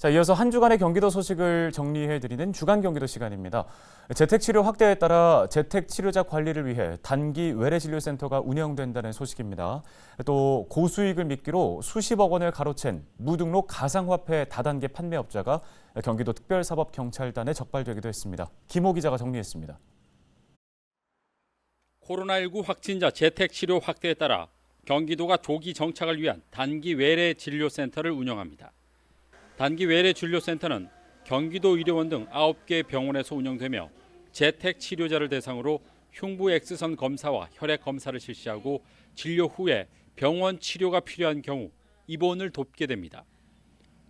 자, 이어서 한 주간의 경기도 소식을 정리해드리는 주간 경기도 시간입니다. 재택치료 확대에 따라 재택치료자 관리를 위해 단기 외래진료센터가 운영된다는 소식입니다. 또 고수익을 미끼로 수십억 원을 가로챈 무등록 가상화폐 다단계 판매업자가 경기도 특별사법경찰단에 적발되기도 했습니다. 김호 기자가 정리했습니다. 코로나19 확진자 재택치료 확대에 따라 경기도가 조기 정착을 위한 단기 외래진료센터를 운영합니다. 단기 외래진료센터는 경기도 의료원 등 9개 병원에서 운영되며 재택치료자를 대상으로 흉부 X선 검사와 혈액 검사를 실시하고 진료 후에 병원 치료가 필요한 경우 입원을 돕게 됩니다.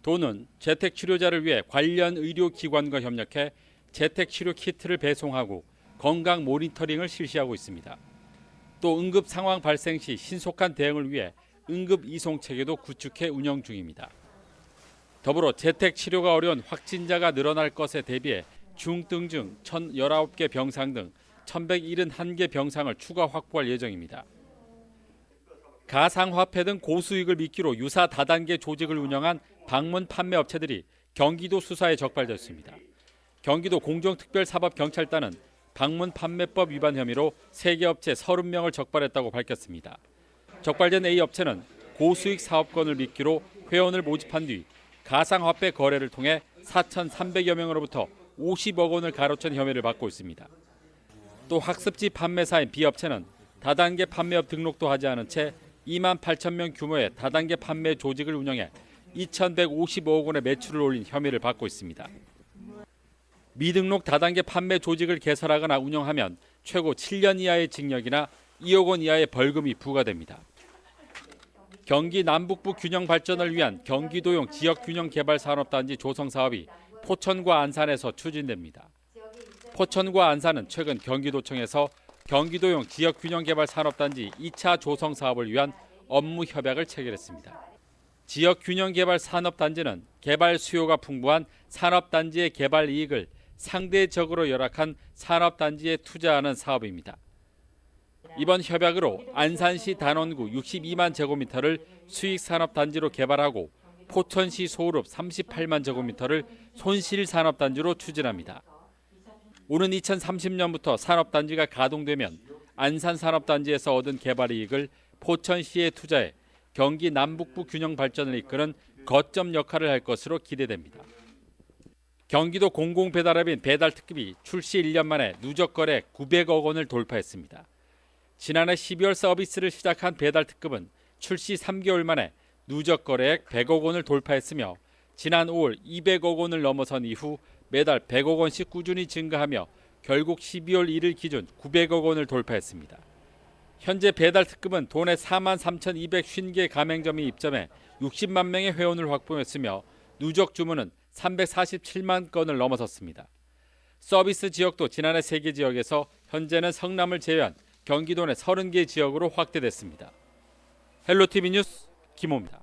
도는 재택치료자를 위해 관련 의료기관과 협력해 재택치료 키트를 배송하고 건강 모니터링을 실시하고 있습니다. 또 응급 상황 발생 시 신속한 대응을 위해 응급 이송 체계도 구축해 운영 중입니다. 더불어 재택치료가 어려운 확진자가 늘어날 것에 대비해 중증 1,019개 병상 등 1,171개 병상을 추가 확보할 예정입니다. 가상화폐 등 고수익을 미끼로 유사 다단계 조직을 운영한 방문 판매 업체들이 경기도 수사에 적발됐습니다. 경기도 공정특별사법경찰단은 방문 판매법 위반 혐의로 3개 업체 30명을 적발했다고 밝혔습니다. 적발된 A 업체는 고수익 사업권을 미끼로 회원을 모집한 뒤 가상화폐 거래를 통해 4,300여 명으로부터 50억 원을 가로챈 혐의를 받고 있습니다. 또 학습지 판매사인 B 업체는 다단계 판매업 등록도 하지 않은 채 2만 8천 명 규모의 다단계 판매 조직을 운영해 2,155억 원의 매출을 올린 혐의를 받고 있습니다. 미등록 다단계 판매 조직을 개설하거나 운영하면 최고 7년 이하의 징역이나 2억 원 이하의 벌금이 부과됩니다. 경기 남북부 균형 발전을 위한 경기도용 지역균형개발산업단지 조성 사업이 포천과 안산에서 추진됩니다. 포천과 안산은 최근 경기도청에서 경기도용 지역균형개발산업단지 2차 조성 사업을 위한 업무 협약을 체결했습니다. 지역균형개발산업단지는 개발 수요가 풍부한 산업단지의 개발 이익을 상대적으로 열악한 산업단지에 투자하는 사업입니다. 이번 협약으로 안산시 단원구 62만 제곱미터를 수익산업단지로 개발하고 포천시 소읍 38만 제곱미터를 손실산업단지로 추진합니다. 오는 2030년부터 산업단지가 가동되면 안산산업단지에서 얻은 개발이익을 포천시에 투자해 경기 남북부 균형 발전을 이끄는 거점 역할을 할 것으로 기대됩니다. 경기도 공공배달앱인 배달특급이 출시 1년 만에 누적 거래 900억 원을 돌파했습니다. 지난해 12월 서비스를 시작한 배달특급은 출시 3개월 만에 누적 거래액 100억 원을 돌파했으며 지난 5월 200억 원을 넘어선 이후 매달 100억 원씩 꾸준히 증가하며 결국 12월 1일 기준 900억 원을 돌파했습니다. 현재 배달특급은 도내 4만 3,250개 가맹점이 입점해 60만 명의 회원을 확보했으며 누적 주문은 347만 건을 넘어섰습니다. 서비스 지역도 지난해 3개 지역에서 현재는 성남을 제외한 경기도 내 30개 지역으로 확대됐습니다. 헬로티비 뉴스 김호입니다.